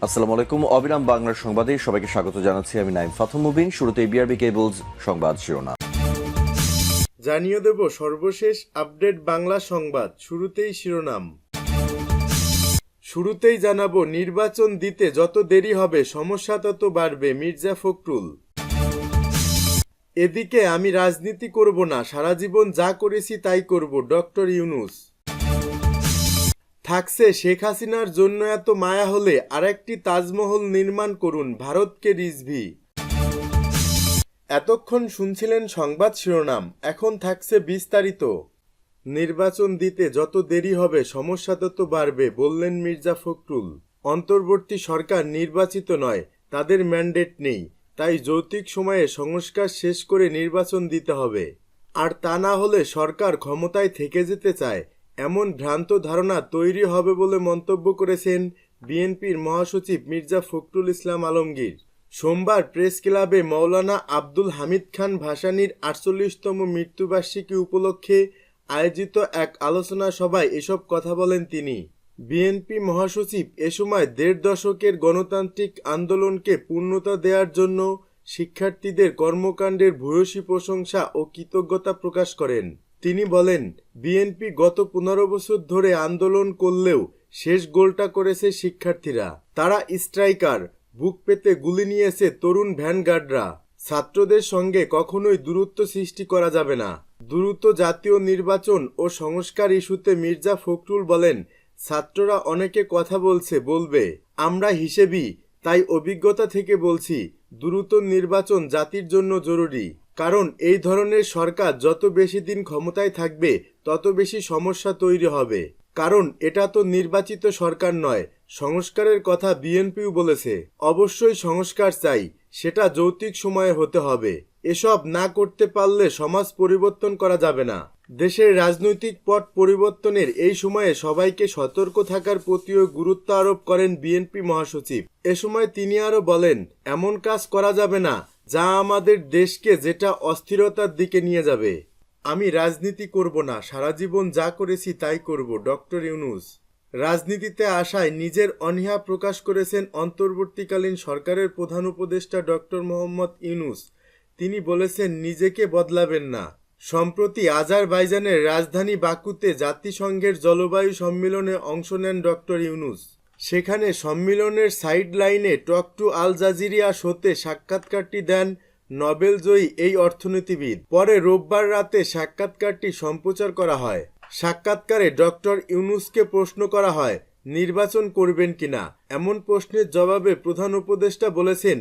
আসসালামু আলাইকুম। অবিরাম বাংলার সংবাদে সবাইকে স্বাগত জানাচ্ছি। আমি নাইম ফাথম মুবিন। শুরুতে বিআরবি কেবলস সংবাদ শিরোনাম জানিয়ে দেব সর্বশেষ আপডেট বাংলা সংবাদ। শুরুতেই শিরোনাম। শুরুতেই জানাবো, নির্বাচন দিতে যত দেরি হবে সমস্যা তত বাড়বে, মির্জা ফখরুল। এদিকে আমি রাজনীতি করব না, সারা জীবন যা করেছি তাই করব, ডক্টর ইউনূস। থাকছে শেখ হাসিনার জন্য এত মায়া হলে আরেকটি তাজমহল নির্মাণ করুন, ভারতকে রিজভি। এতক্ষণ শুনছিলেন সংবাদ শিরোনাম, এখন থাকছে বিস্তারিত। নির্বাচন দিতে যত দেরি হবে সমস্যা তত বাড়বে, বললেন মির্জা ফখরুল। অন্তর্বর্তী সরকার নির্বাচিত নয়, তাদের ম্যান্ডেট নেই, তাই যৌক্তিক সময়ে সংস্কার শেষ করে নির্বাচন দিতে হবে। আর তা না হলে সরকার ক্ষমতায় থেকে যেতে চায়, এমন ভ্রান্ত ধারণা তৈরি হবে বলে মন্তব্য করেছেন বিএনপির মহাসচিব মির্জা ফখরুল ইসলাম আলমগীর। সোমবার প্রেস ক্লাবে মৌলানা আব্দুল হামিদ খান ভাসানীর ৪৮তম মৃত্যুবার্ষিকী উপলক্ষে আয়োজিত এক আলোচনা সভায় এসব কথা বলেন তিনি। বিএনপি মহাসচিব এ সময় ১.৫ দশকের গণতান্ত্রিক আন্দোলনকে পূর্ণতা দেওয়ার জন্য শিক্ষার্থীদের কর্মকাণ্ডের ভূয়সী প্রশংসা ও কৃতজ্ঞতা প্রকাশ করেন। তিনি বলেন, বিএনপি গত ১৫ বছর ধরে আন্দোলন করলেও শেষ গোলটা করেছে শিক্ষার্থীরা। তারা স্ট্রাইকার, বুক পেতে গুলি নিয়েছে তরুণ ভ্যানগার্ডরা। ছাত্রদের সঙ্গে কখনোই দূরত্ব সৃষ্টি করা যাবে না। দ্রুত জাতীয় নির্বাচন ও সংস্কার ইস্যুতে মির্জা ফখরুল বলেন, ছাত্ররা অনেকে কথা বলবে, আমরা হিসেবি, তাই অভিজ্ঞতা থেকে বলছি, দ্রুত নির্বাচন জাতির জন্য জরুরি। কারণ এই ধরনের সরকার যত বেশি দিন ক্ষমতায় থাকবে তত বেশি সমস্যা তৈরি হবে। কারণ এটা তো নির্বাচিত সরকার নয়। সংস্কারের কথা বিএনপিও বলেছে। অবশ্যই সংস্কার চাই, সেটা যৌক্তিক সময়ে হতে হবে। এসব না করতে পারলে সমাজ পরিবর্তন করা যাবে না। দেশের রাজনৈতিক পট পরিবর্তনের এই সময়ে সবাইকে সতর্ক থাকার প্রতিও গুরুত্ব আরোপ করেন বিএনপি মহাসচিব। এ সময় তিনি আরও বলেন, এমন কাজ করা যাবে না যা আমাদের দেশকে যেটা অস্থিরতার দিকে নিয়ে যাবে। আমি রাজনীতি করব না, সারা জীবন যা করেছি তাই করব, ডক্টর ইউনূস। রাজনীতিতে আসায় নিজের অনীহা প্রকাশ করেছেন অন্তর্বর্তীকালীন সরকারের প্রধান উপদেষ্টা ডক্টর মোহাম্মদ ইউনূস। তিনি বলেছেন, নিজেকে বদলাবেন না। সম্প্রতি আজারবাইজানের রাজধানী বাকুতে জাতিসংঘের জলবায়ু সম্মেলনে অংশ নেন ডক্টর ইউনূস। সেখানে সম্মেলনের সাইড লাইনে টক টু আল জাজিরিয়া শোতে সাক্ষাৎকারটি দেন নোবেলজয়ী এই অর্থনীতিবিদ। পরে রোববার রাতে সাক্ষাৎকারটি সম্প্রচার করা হয়। সাক্ষাৎকারে ডক্টর ইউনূসকে প্রশ্ন করা হয়, নির্বাচন করবেন কিনা। এমন প্রশ্নের জবাবে প্রধান উপদেষ্টা বলেছেন,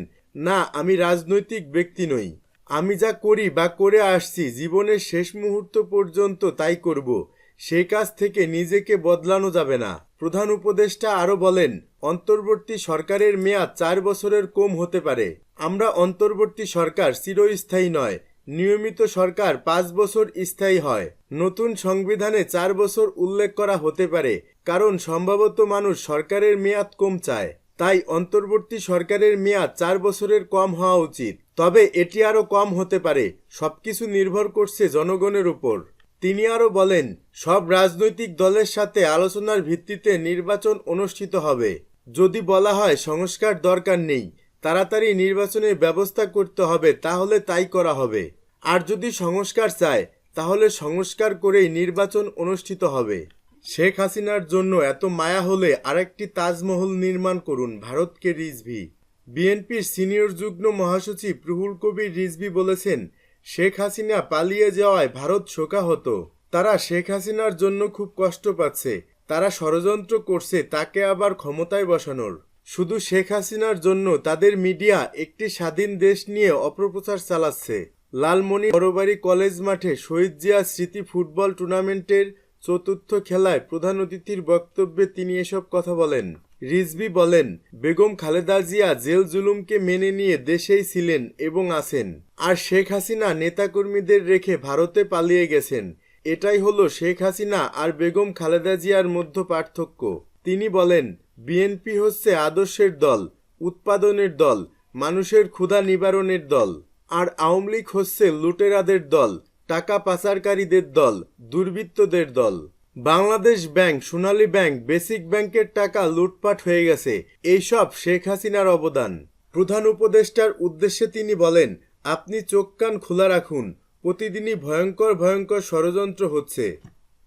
না, আমি রাজনৈতিক ব্যক্তি নই। আমি যা করি বা করে আসছি জীবনের শেষ মুহূর্ত পর্যন্ত তাই করব। সেই কাজ থেকে নিজেকে বদলানো যাবে না। প্রধান উপদেষ্টা আরও বলেন, অন্তর্বর্তী সরকারের মেয়াদ ৪ বছরের কম হতে পারে। আমরা অন্তর্বর্তী সরকার চিরস্থায়ী নয়, নিয়মিত সরকার ৫ বছর স্থায়ী হয়। নতুন সংবিধানে ৪ বছর উল্লেখ করা হতে পারে, কারণ সম্ভবত মানুষ সরকারের মেয়াদ কম চায়। তাই অন্তর্বর্তী সরকারের মেয়াদ ৪ বছরের কম হওয়া উচিত। তবে এটি আরও কম হতে পারে। সবকিছু নির্ভর করছে জনগণের উপর। তিনি আরও বলেন, সব রাজনৈতিক দলের সাথে আলোচনার ভিত্তিতে নির্বাচন অনুষ্ঠিত হবে। যদি বলা হয় সংস্কার দরকার নেই, তাড়াতাড়ি নির্বাচনের ব্যবস্থা করতে হবে, তাহলে তাই করা হবে। আর যদি সংস্কার চায়, তাহলে সংস্কার করেই নির্বাচন অনুষ্ঠিত হবে। শেখ হাসিনার জন্য এত মায়া হলে আরেকটি তাজমহল নির্মাণ করুন, ভারতকে রিজভি। বিএনপির সিনিয়র যুগ্ম মহাসচিব রুহুল কবির রিজভি বলেছেন, শেখ হাসিনা পালিয়ে যাওয়ায় ভারত শোকাহত। তারা শেখ হাসিনার জন্য খুব কষ্ট পাচ্ছে। তারা ষড়যন্ত্র করছে তাকে আবার ক্ষমতায় বসানোর। শুধু শেখ হাসিনার জন্য তাদের মিডিয়া একটি স্বাধীন দেশ নিয়ে অপপ্রচার চালাচ্ছে। লালমনি বড়বাড়ি কলেজ মাঠে শহীদ জিয়া স্মৃতি ফুটবল টুর্নামেন্টের চতুর্থ খেলায় প্রধান অতিথির বক্তব্যে তিনি এসব কথা বলেন। রিজভি বলেন, বেগম খালেদা জিয়া জেল জুলুমকে মেনে নিয়ে দেশেই ছিলেন এবং আছেন। আর শেখ হাসিনা নেতাকর্মীদের রেখে ভারতে পালিয়ে গেছেন। এটাই হলো শেখ হাসিনা আর বেগম খালেদা জিয়ার মধ্যে পার্থক্য। তিনি বলেন, বিএনপি হচ্ছে আদর্শের দল, উৎপাদনের দল, মানুষের ক্ষুধা নিবারণের দল। আর আওয়ামী লীগ হচ্ছে লুটেরাদের দল, টাকা পাচারকারীদের দল, দুর্বৃত্তদের দল। বাংলাদেশ ব্যাংক, সোনালী ব্যাংক, বেসিক ব্যাংকের টাকা লুটপাট হয়ে গেছে, এইসব শেখ হাসিনার অবদান। প্রধান উপদেষ্টার উদ্দেশ্যে তিনি বলেন, আপনি চোখ কান খোলা রাখুন, প্রতিদিনই ভয়ঙ্কর ভয়ঙ্কর ষড়যন্ত্র হচ্ছে।